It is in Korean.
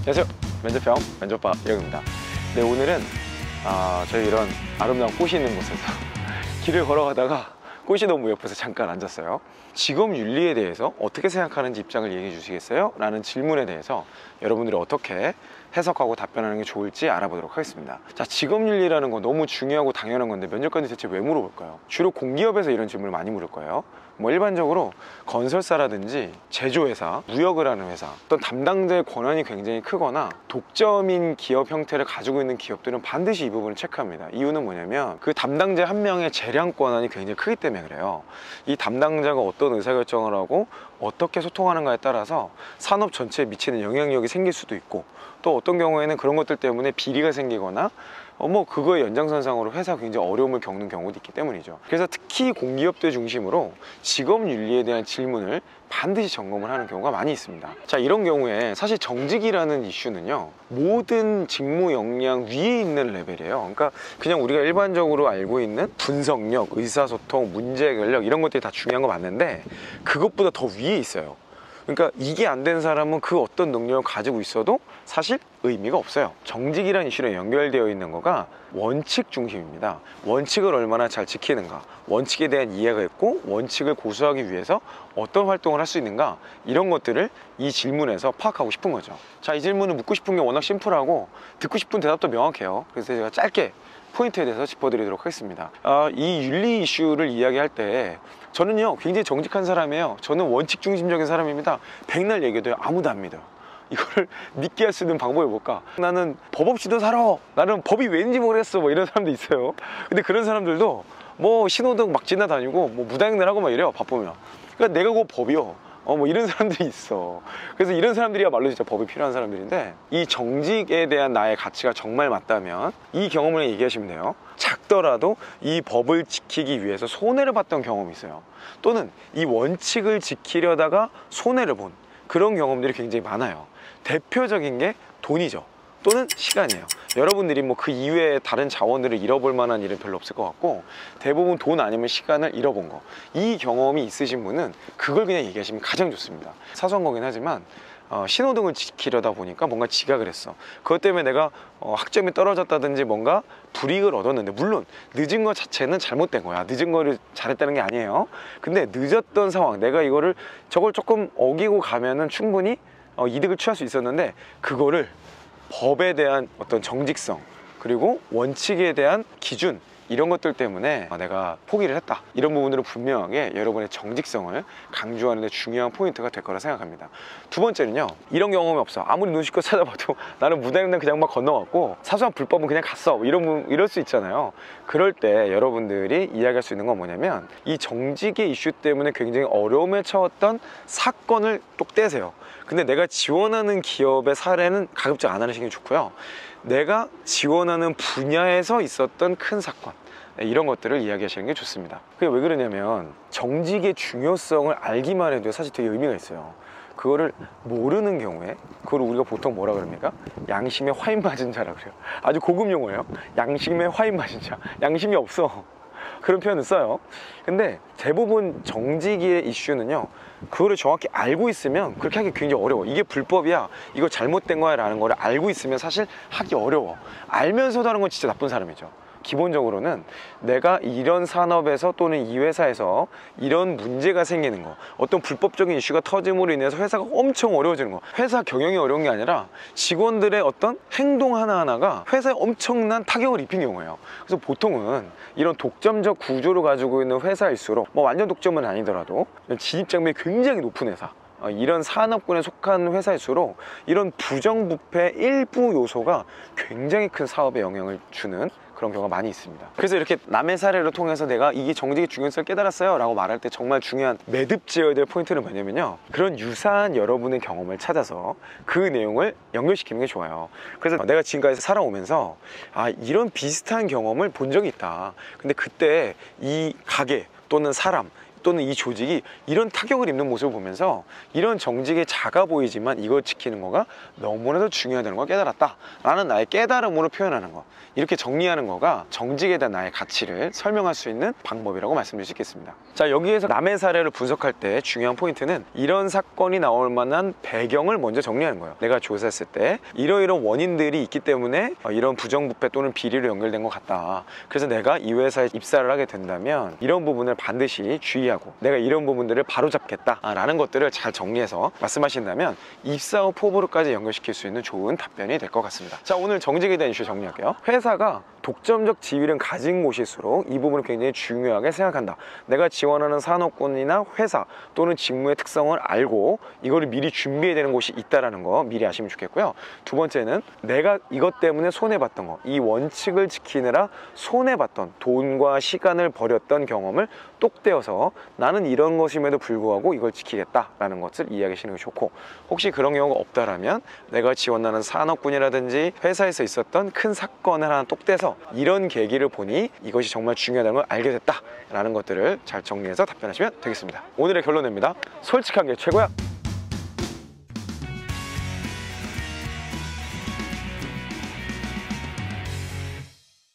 안녕하세요. 면접형 면접바 이영입니다. 네, 오늘은 저희 이런 아름다운 꽃이 있는 곳에서 길을 걸어가다가 꽃이 너무 예뻐서 잠깐 앉았어요. 직업윤리에 대해서 어떻게 생각하는지 입장을 얘기해 주시겠어요? 라는 질문에 대해서 여러분들이 어떻게 해석하고 답변하는 게 좋을지 알아보도록 하겠습니다. 자, 직업윤리라는 건 너무 중요하고 당연한 건데 면접관이 대체 왜 물어볼까요? 주로 공기업에서 이런 질문을 많이 물을 거예요. 뭐 일반적으로 건설사라든지 제조회사, 무역을 하는 회사, 어떤 담당자의 권한이 굉장히 크거나 독점인 기업 형태를 가지고 있는 기업들은 반드시 이 부분을 체크합니다. 이유는 뭐냐면 그 담당자 한 명의 재량 권한이 굉장히 크기 때문에 그래요. 이 담당자가 어떤 의사결정을 하고 어떻게 소통하는가에 따라서 산업 전체에 미치는 영향력이 생길 수도 있고, 또 어떤 경우에는 그런 것들 때문에 비리가 생기거나 그거의 연장선상으로 회사가 굉장히 어려움을 겪는 경우도 있기 때문이죠. 그래서 특히 공기업들 중심으로 직업윤리에 대한 질문을 반드시 점검을 하는 경우가 많이 있습니다. 자, 이런 경우에 사실 정직이라는 이슈는요, 모든 직무 역량 위에 있는 레벨이에요. 그러니까 그냥 우리가 일반적으로 알고 있는 분석력, 의사소통, 문제 해결력 이런 것들이 다 중요한 거 맞는데 그것보다 더 위에 있어요. 그러니까 이게 안 된 사람은 그 어떤 능력을 가지고 있어도 사실 의미가 없어요. 정직이라는 이슈랑 연결되어 있는 거가 원칙 중심입니다. 원칙을 얼마나 잘 지키는가, 원칙에 대한 이해가 있고 원칙을 고수하기 위해서 어떤 활동을 할 수 있는가, 이런 것들을 이 질문에서 파악하고 싶은 거죠. 자, 이 질문을 묻고 싶은 게 워낙 심플하고 듣고 싶은 대답도 명확해요. 그래서 제가 짧게 포인트에 대해서 짚어드리도록 하겠습니다. 이 윤리 이슈를 이야기할 때 저는요 굉장히 정직한 사람이에요. 저는 원칙 중심적인 사람입니다. 백날 얘기해도 아무도 안 믿어요. 이거를 믿게 할 수 있는 방법이 뭘까? 나는 법 없이도 살아, 나는 법이 왠지 모르겠어, 뭐 이런 사람도 있어요. 근데 그런 사람들도 뭐 신호등 막 지나다니고 뭐 무단횡단 하고 막 이래요, 바쁘면. 그러니까 내가 그 법이요, 뭐 이런 사람들이 있어. 그래서 이런 사람들이야말로 진짜 법이 필요한 사람들인데, 이 정직에 대한 나의 가치가 정말 맞다면 이 경험을 얘기하시면 돼요. 작더라도 이 법을 지키기 위해서 손해를 봤던 경험이 있어요. 또는 이 원칙을 지키려다가 손해를 본 그런 경험들이 굉장히 많아요. 대표적인 게 돈이죠. 또는 시간이에요. 여러분들이 뭐 그 이외에 다른 자원들을 잃어볼 만한 일은 별로 없을 것 같고, 대부분 돈 아니면 시간을 잃어본 거, 이 경험이 있으신 분은 그걸 그냥 얘기하시면 가장 좋습니다. 사소한 거긴 하지만 신호등을 지키려다 보니까 뭔가 지각을 했어. 그것 때문에 내가 학점이 떨어졌다든지 뭔가 불이익을 얻었는데, 물론 늦은 것 자체는 잘못된 거야. 늦은 거를 잘했다는 게 아니에요. 근데 늦었던 상황, 내가 저걸 조금 어기고 가면은 충분히 이득을 취할 수 있었는데, 그거를 법에 대한 어떤 정직성, 그리고 원칙에 대한 기준, 이런 것들 때문에 내가 포기를 했다, 이런 부분들은 분명하게 여러분의 정직성을 강조하는 데 중요한 포인트가 될 거라 생각합니다. 두 번째는요, 이런 경험이 없어. 아무리 눈치껏 찾아봐도 나는 무단횡단 그냥 막 건너갔고 사소한 불법은 그냥 갔어, 이럴 수 있잖아요. 그럴 때 여러분들이 이야기할 수 있는 건 뭐냐면, 이 정직의 이슈 때문에 굉장히 어려움에 처했던 사건을 똑 떼세요. 근데 내가 지원하는 기업의 사례는 가급적 안 하시는 게 좋고요, 내가 지원하는 분야에서 있었던 큰 사건, 이런 것들을 이야기하시는 게 좋습니다. 그게 왜 그러냐면, 정직의 중요성을 알기만 해도 사실 되게 의미가 있어요. 그거를 모르는 경우에 그걸 우리가 보통 뭐라 그럽니까? 양심에 화인 맞은 자라 그래요. 아주 고급 용어예요. 양심에 화인 맞은 자. 양심이 없어, 그런 표현을 써요. 근데 대부분 정직의 이슈는요, 그거를 정확히 알고 있으면 그렇게 하기 굉장히 어려워. 이게 불법이야, 이거 잘못된 거야 라는 거를 알고 있으면 사실 하기 어려워. 알면서도 하는 건 진짜 나쁜 사람이죠. 기본적으로는 내가 이런 산업에서 또는 이 회사에서 이런 문제가 생기는 거, 어떤 불법적인 이슈가 터짐으로 인해서 회사가 엄청 어려워지는 거, 회사 경영이 어려운 게 아니라 직원들의 어떤 행동 하나하나가 회사에 엄청난 타격을 입힌 경우예요. 그래서 보통은 이런 독점적 구조를 가지고 있는 회사일수록, 뭐 완전 독점은 아니더라도 진입장벽이 굉장히 높은 회사, 이런 산업군에 속한 회사일수록 이런 부정부패 일부 요소가 굉장히 큰 사업에 영향을 주는 그런 경우가 많이 있습니다. 그래서 이렇게 남의 사례를 통해서 내가 이게 정직의 중요성을 깨달았어요 라고 말할 때 정말 중요한 매듭 지어야 될 포인트는 뭐냐면요, 그런 유사한 여러분의 경험을 찾아서 그 내용을 연결시키는 게 좋아요. 그래서 내가 지금까지 살아오면서 이런 비슷한 경험을 본 적이 있다, 근데 그때 이 가게 또는 사람 또는 이 조직이 이런 타격을 입는 모습을 보면서 이런 정직이 작아 보이지만 이걸 지키는 거가 너무나도 중요하다는 걸 깨달았다 라는 나의 깨달음으로 표현하는 거, 이렇게 정리하는 거가 정직에 대한 나의 가치를 설명할 수 있는 방법이라고 말씀드릴 수 있겠습니다. 자, 여기에서 남의 사례를 분석할 때 중요한 포인트는 이런 사건이 나올 만한 배경을 먼저 정리하는 거예요. 내가 조사했을 때 이러이러한 원인들이 있기 때문에 이런 부정부패 또는 비리로 연결된 것 같다. 그래서 내가 이 회사에 입사를 하게 된다면 이런 부분을 반드시 주의하고 내가 이런 부분들을 바로잡겠다라는 것들을 잘 정리해서 말씀하신다면 입사 후 포부로까지 연결시킬 수 있는 좋은 답변이 될 것 같습니다. 자, 오늘 정직에 대한 이슈 정리할게요. 회사가 독점적 지위를 가진 곳일수록 이 부분을 굉장히 중요하게 생각한다. 내가 지원하는 산업군이나 회사 또는 직무의 특성을 알고 이거를 미리 준비해야 되는 곳이 있다는 거 미리 아시면 좋겠고요. 두 번째는 내가 이것 때문에 손해봤던 거, 이 원칙을 지키느라 손해봤던 돈과 시간을 버렸던 경험을 똑 떼어서 나는 이런 것임에도 불구하고 이걸 지키겠다라는 것을 이야기하시는 게 좋고, 혹시 그런 경우가 없다라면 내가 지원하는 산업군이라든지 회사에서 있었던 큰 사건을 하나 똑 떼서 이런 계기를 보니 이것이 정말 중요하다는 걸 알게 됐다라는 것들을 잘 정리해서 답변하시면 되겠습니다. 오늘의 결론입니다. 솔직한 게 최고야.